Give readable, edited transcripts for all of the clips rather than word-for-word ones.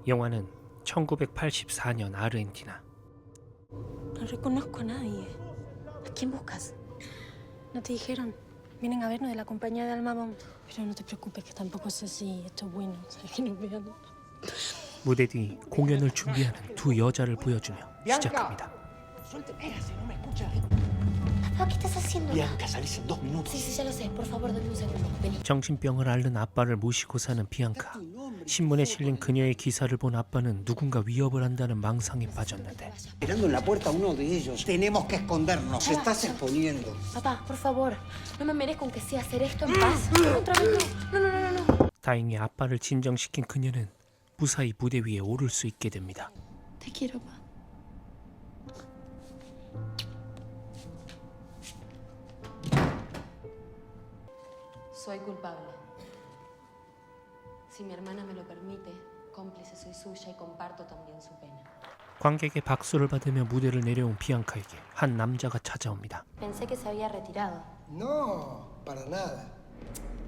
영화는 1984년 아르헨티나. No reconozco a nadie. ¿A quién buscas? No te dijeron. Vienen a vernos de la compañía de Almabón. Pero no te preocupes, que tampoco sé si esto es bueno. O sea, que nos vean. 무대 뒤 공연을 준비하는 두 여자를 보여주며 시작합니다. Papá, ¿qué estás haciendo? Bianca, salís en 2 minutos. Sí, sí, ya lo sé. Por favor, dame un segundo. Vení. 정신병을 앓는 아빠를 모시고 사는 비앙카. 신문에 실린 그녀의 기사를 본 아빠는 누군가 위협을 한다는 망상에 빠졌는데 Esperando en la puerta a uno de ellos. Tenemos que escondernos. Se estás exponiendo. Papá, por favor. No me merezco aunque sea hacer esto en paz. Otra vez no. No. 다행히 아빠를 진정시킨 그녀는 무사히 무대 위에 오를 수 있게 됩니다. Te quiero, papá. Soy culpable. Si mi hermana me lo permite, cómplice soy suya y comparto también su pena. 관객의 박수를 받으며 무대를 내려온 비앙카에게 한 남자가 찾아옵니다. Pensé que se había retirado. No, para nada.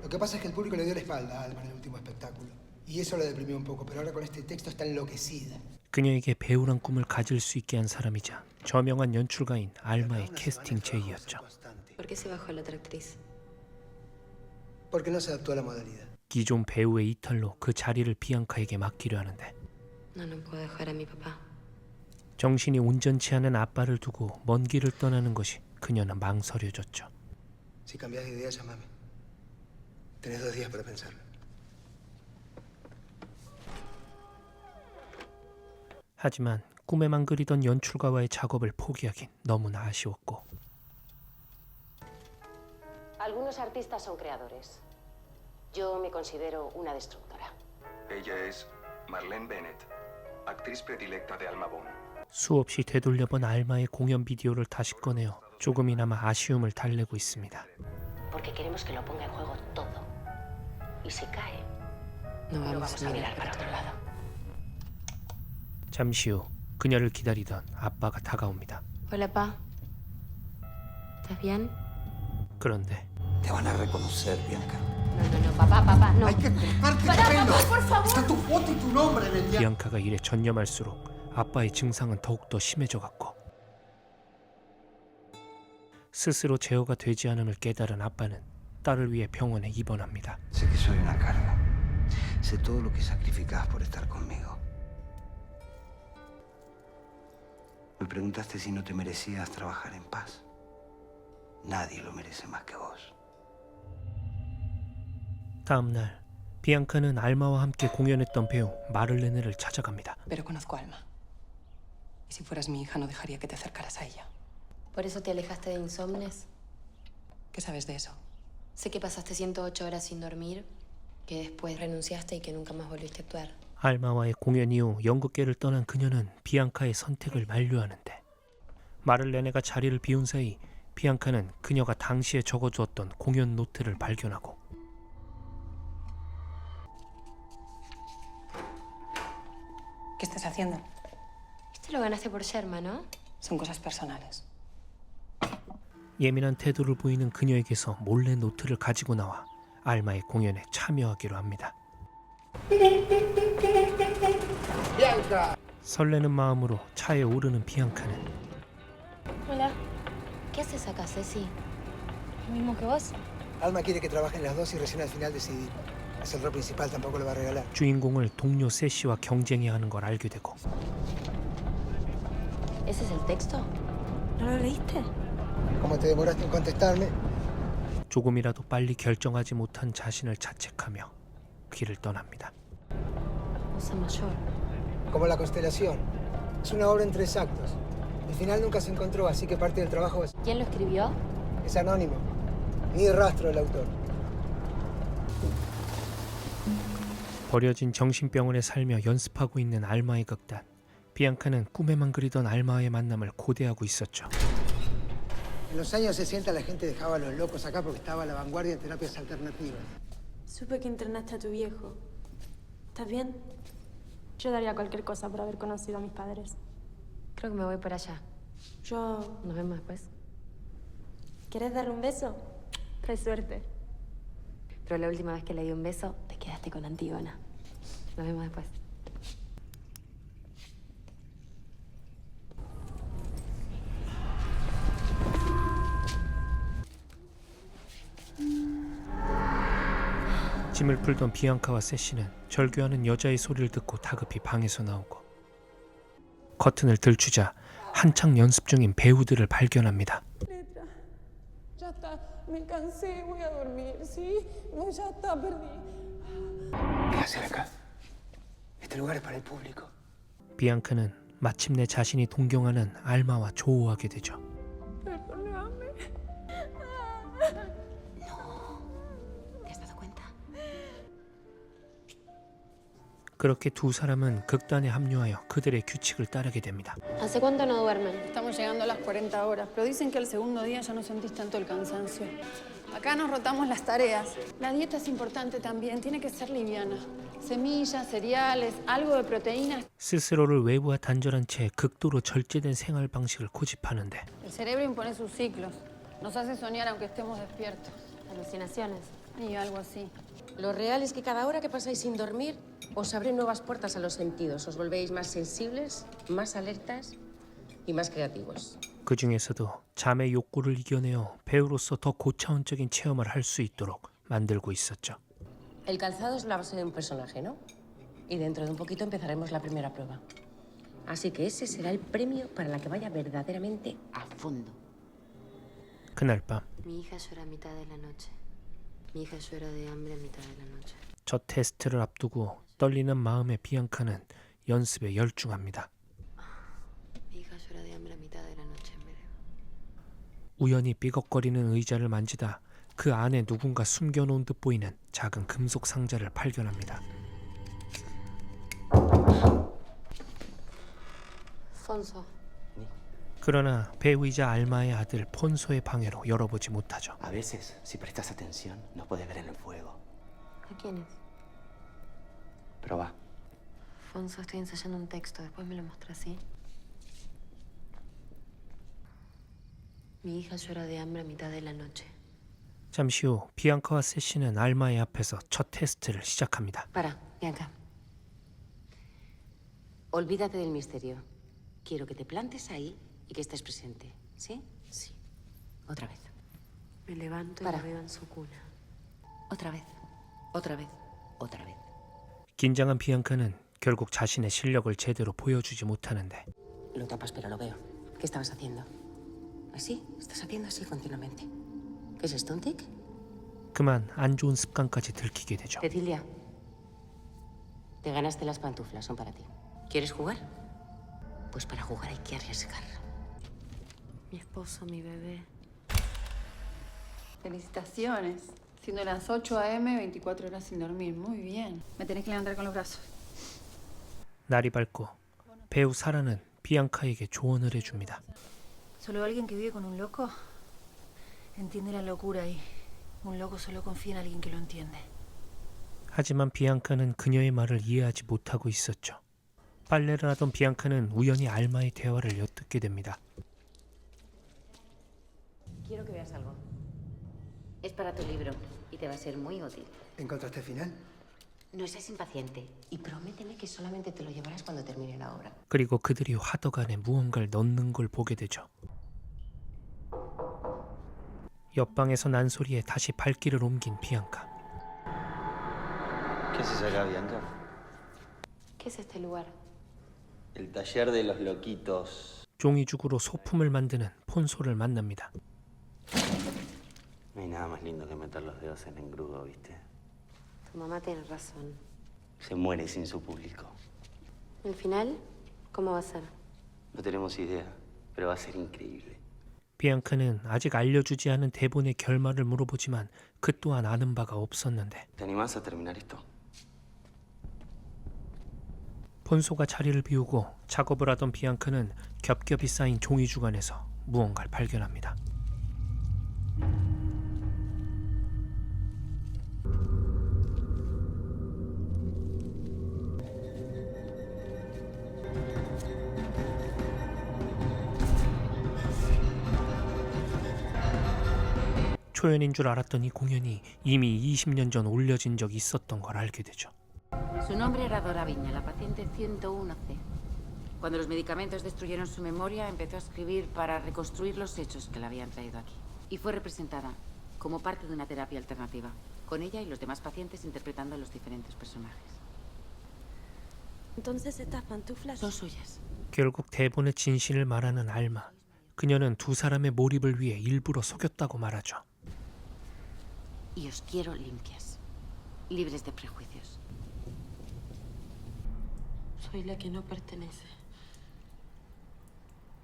Lo que pasa es que el público le dio la espalda a Alma en el último espectáculo. Y eso la deprimió un poco, pero ahora con este texto está enloquecida. 그녀에게 배우란 꿈을 가질 수 있게 한 사람이자 저명한 연출가인 알마의 캐스팅 제의였죠. ¿Por qué se bajó la otra actriz? Porque no se adaptó a la modalidad. 기존 배우의 이탈로 그 자리를 비앙카에게 맡기려 하는데 No puedo dejar a mi papá. 정신이 온전치 않은 아빠를 두고 먼 길을 떠나는 것이 그녀는 망설여졌죠. Si cambias de idea, llámame. Tenés 2 días para pensarlo. 하지만 꿈에만 그리던 연출가와의 작업을 포기하긴 너무나 아쉬웠고 Algunos artistas son creadores. Yo me considero una destructora. Ella es Marlene Bennett, actriz predilecta de Almabón. 수없이 되돌려본 알마의 공연 비디오를 다시 꺼내어 조금이나마 아쉬움을 달래고 있습니다. Porque queremos que lo ponga en juego todo. Y si cae, No no vamos vamos a mirar para otro lado. 잠시 후 그녀를 기다리던 아빠가 다가옵니다. Hola, pa. ¿Estás bien? 그런데 Te van a reconocer, Bianca. No, papá, no. Hay que cortarte el pelo. Está tu foto y tu nombre en el diario. 비앙카가 일에 전념할수록 아빠의 증상은 더욱더 심해져 갔고 스스로 제어가 되지 않음을 깨달은 아빠는 딸을 위해 병원에 입원합니다. Sé que soy una carga. Sé todo lo que sacrificás por estar conmigo. Me preguntaste si no te merecías trabajar en paz. Nadie lo merece más que vos. 다음 날 비앙카는 알마와 함께 공연했던 배우 마를레네를 찾아갑니다. Pero conozco a Alma. Y si fueras mi hija, no dejaría que te acercaras a ella. ¿Por eso te alejaste de Insomnes? ¿Qué sabes de eso? Sé que pasaste 108 horas sin dormir, que después renunciaste y que nunca más volviste a actuar. 알마와의 공연 이후 연극계를 떠난 그녀는 비앙카의 선택을 만류하는데 마를레네가 자리를 비운 사이 비앙카는 그녀가 당시에 적어두었던 공연 노트를 발견하고 ¿Qué estás haciendo? Esto lo ganaste por Sherma, ¿no? Son cosas personales. 예민한 태도를 보이는 그녀에게서 몰래 노트를 가지고 나와 알마의 공연에 참여하기로 합니다. 설레는 마음으로 차에 오르는 비앙카는 Hola. ¿Qué haces acá, Ceci? ¿Lo mismo que vos? Alma quiere que trabajen las dos y recién al final decidir. Es el rol principal, tampoco le va a regalar. 주인공을 동료 세시와 경쟁해야 하는 걸 알게 되고 ¿Ese es el texto? ¿No lo leíste? Como te demoraste en contestarme, 조금이라도 빨리 결정하지 못한 자신을 자책하며 길을 떠납니다. Osa mayor. como la constelación. Es una obra en 3 actos. El final nunca se encontró, así que parte del trabajo ¿Quién lo escribió? es anónimo. Ni rastro del autor. 버려진 정신병원에 살며 연습하고 있는 알마의 극단. 비앙카는 꿈에만 그리던 알마의 만남을 고대하고 있었죠. En los años 60 la gente dejaba a los locos acá porque estaba a la vanguardia en terapias alternativas. Supe que internaste a tu viejo. ¿Estás bien? Yo daría cualquier cosa por haber conocido a mis padres. Creo que me voy por allá. Yo... Nos vemos después. ¿Quieres darle un beso? Trae suerte. Pero la última vez que le di un beso, te quedaste con Antígona. Nos vemos después. 짐을 풀던 비앙카와 세시는 절규하는 여자의 소리를 듣고 다급히 방에서 나오고 커튼을 들추자 한창 연습 중인 배우들을 발견합니다. Ya está, me cansé, voy a dormir, ¿sí? No, ya está, perdí. ¿Qué hacen acá? Este lugar es para el público. 비앙카는 마침내 자신이 동경하는 알마와 조우하게 되죠. Perdóname. ¿Te has dado cuenta? 그렇게 두 사람은 극단에 합류하여 그들의 규칙을 따르게 됩니다. ¿Hace cuánto no duermen? Estamos llegando a las 40 horas, pero dicen que al segundo día ya no sentís tanto el cansancio. Acá nos rotamos las tareas. La dieta es importante también, tiene que ser liviana. Semillas, cereales, algo de proteínas. 스스로를 외부와 단절한 채 극도로 절제된 생활 방식을 고집하는데 El cerebro impone sus ciclos. Nos hace soñar aunque estemos despiertos. Alucinaciones. Y algo así. Lo real es que cada hora que pasáis sin dormir os abre nuevas puertas a los sentidos. Os volvéis más sensibles, más alertas y más creativos. 그 중에서도 잠의 욕구를 이겨내어 배우로서 더 고차원적인 체험을 할 수 있도록 만들고 있었죠. El calzado es la base de un personaje, ¿no? Y dentro de un poquito empezaremos la primera prueba. Así que ese será el premio para la que vaya verdaderamente a fondo. 그날 밤 Mi hija llora a mitad de la noche. Mi hija llora de hambre a mitad de la noche. 첫 테스트를 앞두고 떨리는 마음의 비앙카는 연습에 열중합니다. Mi hija llora de hambre a mitad de la noche, en verano. 우연히 삐걱거리는 의자를 만지다 그 안에 누군가 숨겨놓은 듯 보이는 작은 금속 상자를 발견합니다. Fonso. 그러나 배우이자 알마의 아들 폰소의 방해로 열어보지 못하죠. A veces, si prestas atención, nos puedes ver en el fuego. ¿A quién es? Proba. Fonso, estoy ensayando un texto. Después me lo muestras, ¿sí? Mi hija llora de hambre a mitad de la noche. 잠시 후 비앙카와 세시는 알마의 앞에서 첫 테스트를 시작합니다. Para, Bianca. Olvídate del misterio. Quiero que te plantes ahí y que estés presente. ¿Sí? Sí. Otra vez. Me levanto y Para. la veo en su cuna. Otra vez. Otra vez. Otra vez. 긴장한 비앙카는 결국 자신의 실력을 제대로 보여주지 못하는데 Lo tapas, pero lo veo. ¿Qué estabas haciendo? ¿Así? Estás haciendo así continuamente. ¿Qué es esto, un tic? 그만 안 좋은 습관까지 들키게 되죠. Cecilia, te ganaste las pantuflas, son para ti. ¿Quieres jugar? Pues para jugar hay que arriesgar. Mi esposo, mi bebé. Felicitaciones. Siendo las 8 a.m., 24 horas sin dormir. Muy bien. Me tenés que levantar con los brazos. 날이 밝고 배우 사라는 비앙카에게 조언을 해줍니다. Solo alguien que vive con un loco entiende la locura y un loco solo confía en alguien que lo entiende. 하지만 비앙카는 그녀의 말을 이해하지 못하고 있었죠. 빨래를 하던 비앙카는 우연히 알마의 대화를 엿듣게 됩니다. Quiero que veas algo. Es para tu libro y te va a ser muy útil. ¿Encontraste el final? No seas impaciente y prométeme que solamente te lo llevarás cuando termine la obra. 그리고 그들이 화덕 안에 무언가를 넣는 걸 보게 되죠. 옆방에서 난 소리에 다시 발길을 옮긴 비앙카. ¿Qué haces acá, Bianca? ¿Qué es este lugar? El taller de los loquitos. 종이죽으로 소품을 만드는 폰소를 만납니다. No hay nada más lindo que meter los dedos en engrudo, ¿viste? Tu mamá tiene razón. Se muere sin su público. ¿El final? ¿Cómo va a ser? No tenemos idea, pero va a ser increíble. 비앙카는 아직 알려주지 않은 대본의 결말을 물어보지만 그 또한 아는 바가 없었는데 ¿Te animás a terminar esto? 폰소가 자리를 비우고 작업을 하던 비앙카는 겹겹이 쌓인 종이죽 안에서 무언가를 발견합니다. 초연인 줄 알았던 이 공연이 이미 20년 전 올려진 적이 있었던 걸 알게 되죠. Su nombre era Dora Viña, la paciente 101C. Cuando los medicamentos destruyeron su memoria, empezó a escribir para reconstruir los hechos que la habían traído aquí. Y fue representada como parte de una terapia alternativa, con ella y los demás pacientes interpretando a los diferentes personajes. Entonces estas pantuflas son suyas. 결국 대본의 진실을 말하는 알마. 그녀는 두 사람의 몰입을 위해 일부러 속였다고 말하죠. Y os quiero limpias, libres de prejuicios. Soy la que no pertenece.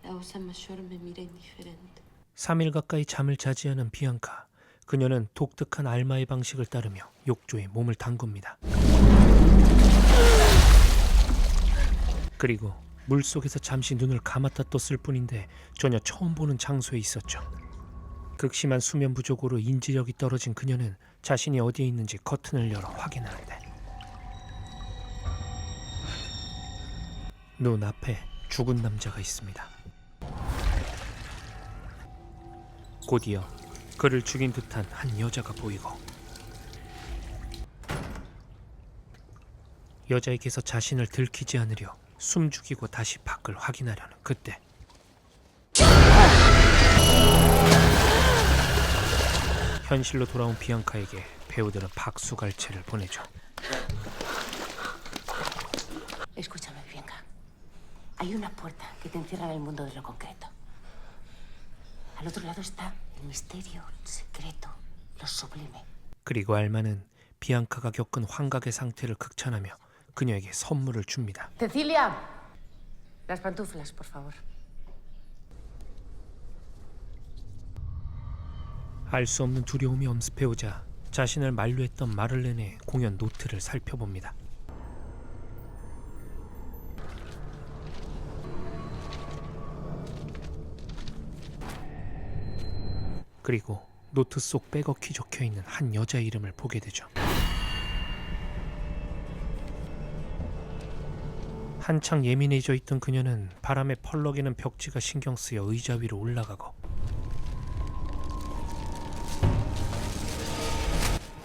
La osa mayor me mira indiferente. 3일 가까이 잠을 자지 않은 비앙카. 그녀는 독특한 알마의 방식을 따르며 욕조에 몸을 담굽니다. 그리고 물속에서 잠시 눈을 감았다 떴을 뿐인데 전혀 처음 보는 장소에 있었죠. 극심한 수면 부족으로 인지력이 떨어진 그녀는 자신이 어디에 있는지 커튼을 열어 확인하는데 눈앞에 죽은 남자가 있습니다. 곧이어 그를 죽인 듯한 한 여자가 보이고 여자에게서 자신을 들키지 않으려 숨죽이고 다시 밖을 확인하려는 그때 현실로 돌아온 비앙카에게 배우들은 박수갈채를 보내죠. Escúchame, Bianca. Hay una puerta que te encierra en el mundo de lo concreto. Al otro lado está el misterio, el secreto, lo sublime. 그리고 알마는 비앙카가 겪은 환각의 상태를 극찬하며 그녀에게 선물을 줍니다. Cecilia, las pantuflas, por favor. 알 수 없는 두려움이 엄습해오자 자신을 만류했던 마를렌의 공연 노트를 살펴봅니다. 그리고 노트 속 빼곡히 적혀있는 한 여자 이름을 보게 되죠. 한창 예민해져 있던 그녀는 바람에 펄럭이는 벽지가 신경 쓰여 의자 위로 올라가고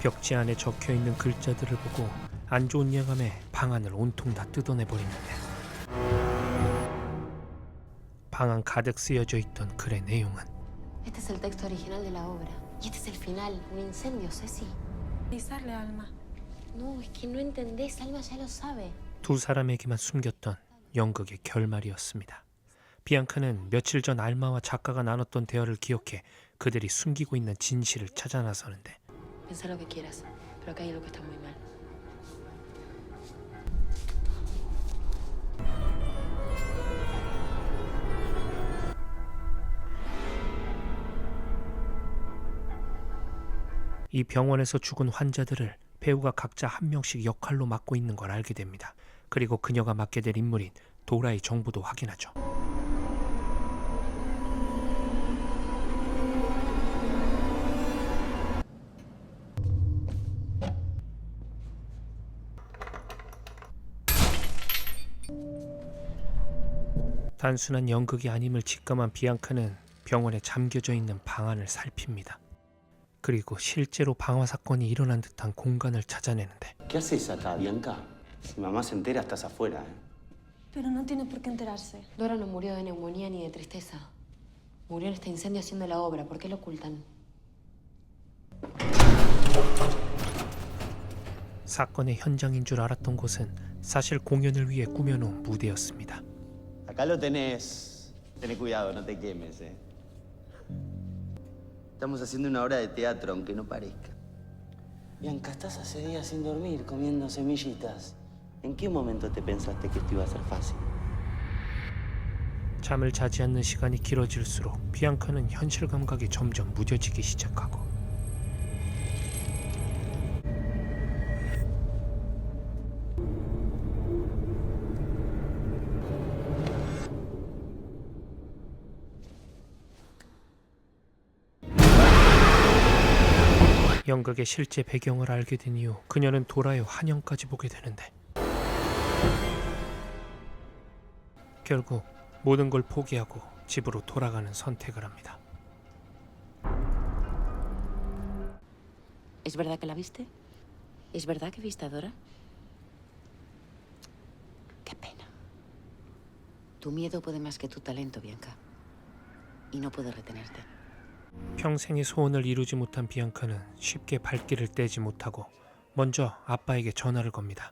벽지 안에 적혀있는 글자들을 보고 안 좋은 예감에 방안을 온통 다 뜯어내버리는데 방안 가득 쓰여져 있던 글의 내용은 Este es el texto original de la obra. Y este es el final. Un incendio, Ceci. avisarle a Alma. No, es que no entendés. Alma ya lo sabe. 두 사람에게만 숨겼던 연극의 결말이었습니다. 비앙카는 며칠 전 알마와 작가가 나눴던 대화를 기억해 그들이 숨기고 있는 진실을 찾아 나서는데 Pensá lo que quieras, pero acá hay algo que está muy mal. 이 병원에서 죽은 환자들을 배우가 각자 한 명씩 역할로 맡고 있는 걸 알게 됩니다. 그리고 그녀가 맡게 될 인물인 도라의 정보도 확인하죠. 단순한 연극이 아님을 직감한 비앙카는 병원에 잠겨져 있는 방안을 살핍니다. 그리고 실제로 방화 사건이 일어난 듯한 공간을 찾아내는데 ¿Qué haces acá, Bianca? Si mamá se entera, estás afuera, ¿eh? Pero no tiene por qué enterarse. Dora no murió de neumonía ni de tristeza. Murió en este incendio haciendo la obra. ¿Por qué lo ocultan? 사건의 현장인 줄 알았던 곳은 사실 공연을 위해 꾸며놓은 무대였습니다. Acá lo tenés. Tené cuidado, no te quemes, ¿eh? Estamos haciendo una obra de teatro, aunque no parezca. Bianca, estás hace días sin dormir, comiendo semillitas. ¿En qué momento te pensaste que esto iba a ser fácil? 잠을 자지 않는 시간이 길어질수록 비앙카는 현실 감각이 점점 무뎌지기 시작하고 연극의 실제 배경을 알게 된 이후 그녀는 도라의 환영까지 보게 되는데 결국 모든 걸 포기하고 집으로 돌아가는 선택을 합니다. ¿Es verdad que la viste? ¿Es verdad que viste a Dora? Qué pena. Tu miedo puede más que tu talento, Bianca. Y no puedo retenerte. 평생의 소원을 이루지 못한 비앙카는 쉽게 발길을 떼지 못하고 먼저 아빠에게 전화를 겁니다.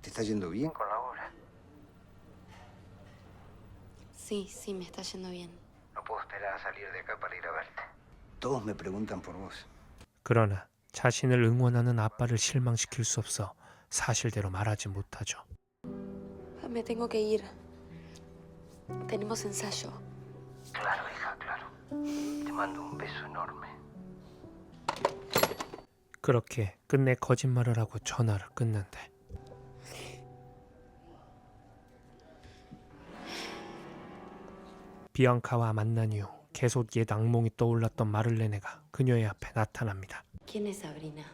¿Te está yendo bien con la obra? Sí, sí, me está yendo bien. No puedo esperar a salir de acá para ir a verte. Todos me preguntan por vos. 그러나 자신을 응원하는 아빠를 실망시킬 수 없어 사실대로 말하지 못하죠. Me tengo que ir. Tenemos ensayo. Claro, hija, claro. Te mando un beso enorme. 그렇게 끝내 거짓말을 하고 전화를 끊는데 비앙카와 만난 이후 계속 옛 악몽이 떠올랐던 마를레네가 그녀의 앞에 나타납니다. ¿Quién es Sabrina?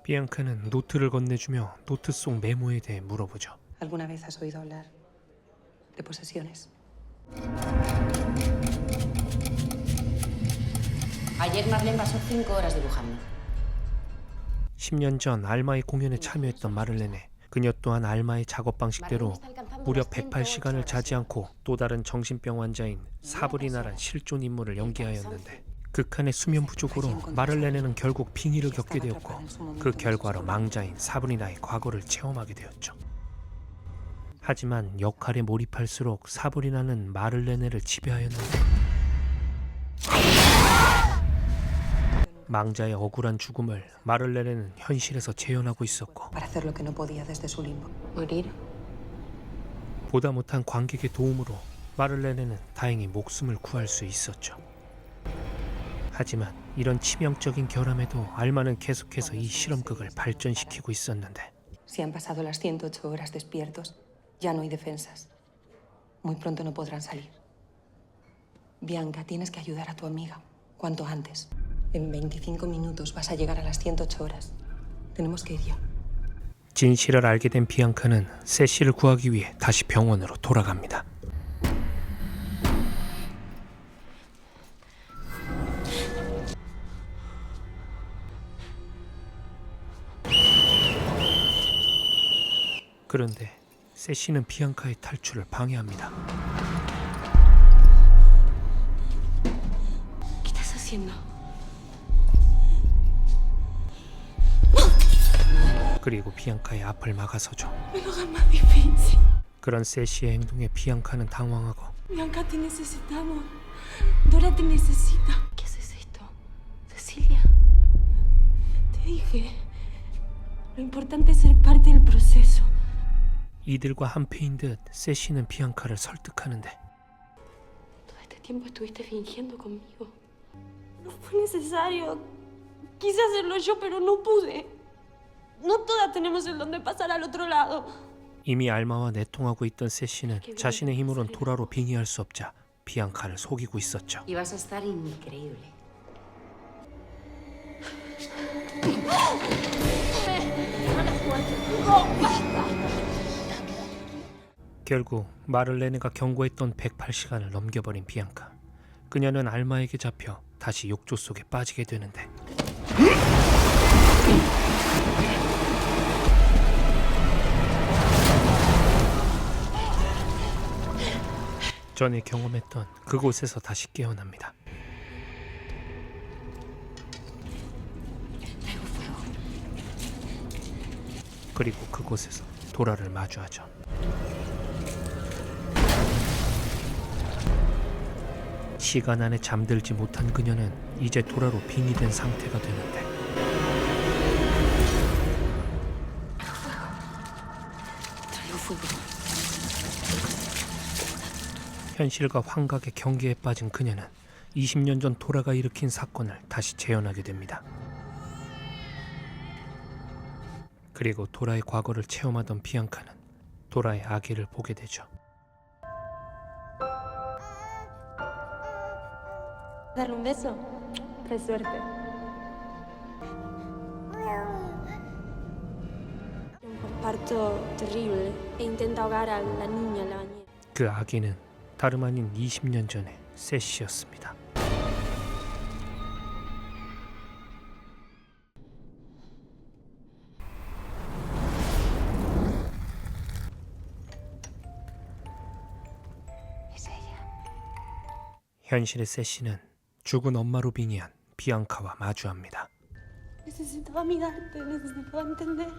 비앙카는 노트를 건네주며 노트 속 메모에 대해 물어보죠. ¿Alguna vez has oído hablar de posesiones? Ayer Marlene pasó 5 horas dibujando. 10년 전 알마의 공연에 참여했던 마를레네. 그녀 또한 알마의 작업 방식대로 무려 108시간을 자지 않고 또 다른 정신병 환자인 사브리나란 실존 인물을 연기하였는데 극한의 수면 부족으로 마를레네는 결국 빙의를 겪게 되었고 그 결과로 망자인 사브리나의 과거를 체험하게 되었죠. 하지만 역할에 몰입할수록 사브리나는 마를레네를 지배하였는데 망자의 억울한 죽음을 마를레네는 현실에서 재현하고 있었고 Para hacer lo que no podía desde su limbo. ¿Morir? 보다 못한 관객의 도움으로 마를레네는 다행히 목숨을 구할 수 있었죠. 하지만 이런 치명적인 결함에도 알마는 계속해서 이 실험극을 발전시키고 있었는데 Si han pasado las 108 horas despiertos, ya no hay defensas. Muy pronto no podrán salir. Bianca, tienes que ayudar a tu amiga, cuanto antes. En 25 minutos vas a llegar a las 108 horas. Tenemos que ir ya. 진실을 알게 된 비앙카는 세시를 구하기 위해 다시 병원으로 돌아갑니다. 그런데 세시는 비앙카의 탈출을 방해합니다. ¿Qué estás haciendo? 그리고 비앙카의 앞을 막아서죠. Me lo hagas más difícil. 그런 세시의 행동에 비앙카는 당황하고 Bianca, te necesitamos. Dora te necesita. ¿Qué haces esto? Cecilia. Te dije, lo importante es ser parte del proceso. 이들과 한패인 듯 세시는 비앙카를 설득하는데 Todo este tiempo estuviste fingiendo conmigo. No fue necesario. Quise hacerlo yo, pero no pude. No todas tenemos el don de pasar al otro lado. 이미 알마와 내통하고 있던 세시는 자신의 힘으론 도라로 빙의할 수 없자 비앙카를 속이고 있었죠. Y vas a estar increíble. 결국 마를레네가 경고했던 108시간을 넘겨버린 비앙카. 그녀는 알마에게 잡혀 다시 욕조 속에 빠지게 되는데 전에 경험했던 그곳에서 다시 깨어납니다. 그리고 그곳에서 도라를 마주하죠. 시간 안에 잠들지 못한 그녀는 이제 도라로 빙의된 상태가 되는데 현실과 환각의 경계에 빠진 그녀는 20년 전 도라가 일으킨 사건을 다시 재현하게 됩니다. 그리고 도라의 과거를 체험하던 비앙카는 도라의 아기를 보게 되죠. Darle un beso. Qué suerte. Un parto terrible e intenta ahogar a la niña en la bañera. 그 아기는 다름 아닌 20년 전의 세시였습니다. 현실의 세시는 죽은 엄마로 빙의한 비앙카와 마주합니다. Necesitaba mirarte, necesitaba entender.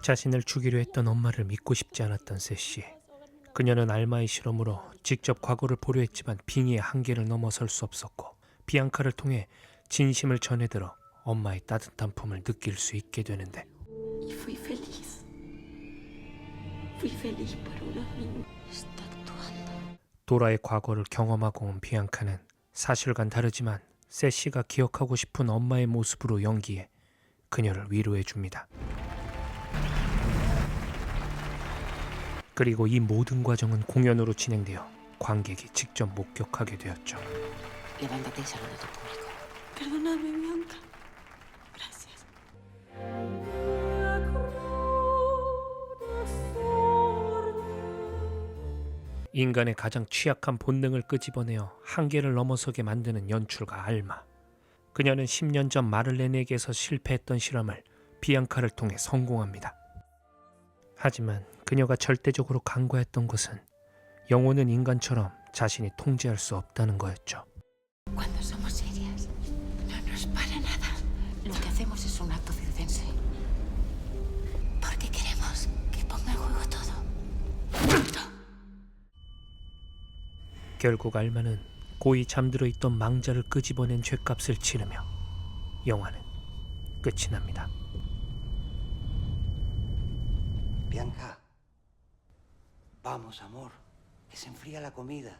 자신을 죽이려 했던 엄마를 믿고 싶지 않았던 세시. 그녀는 알마의 실험으로 직접 과거를 보려 했지만 빙의의 한계를 넘어설 수 없었고 비앙카를 통해 진심을 전해들어 엄마의 따뜻한 품을 느낄 수 있게 되는데 Y fui feliz. Fui feliz por unos minutos. Está actuando. 도라의 과거를 경험하고 온 비앙카는 사실과는 다르지만 세시가 기억하고 싶은 엄마의 모습으로 연기해 그녀를 위로해 줍니다. 그리고 이 모든 과정은 공연으로 진행되어 관객이 직접 목격하게 되었죠. Levántate y saluda a tu público. Perdóname, Bianca. Gracias. 인간의 가장 취약한 본능을 끄집어내어 한계를 넘어서게 만드는 연출가 알마. 그녀는 10년 전 마를렌에게서 실패했던 실험을 비앙카를 통해 성공합니다. 하지만 그녀가 절대적으로 간과했던 것은 영혼은 인간처럼 자신이 통제할 수 없다는 거였죠. Cuando somos serias, no nos para nada. Lo que hacemos es un acto circense. Porque queremos que ponga en juego todo. 결국 알마는 고이 잠들어 있던 망자를 끄집어낸 죗값을 치르며 영화는 끝이 납니다. Bianca, vamos, amor, que se enfría la comida.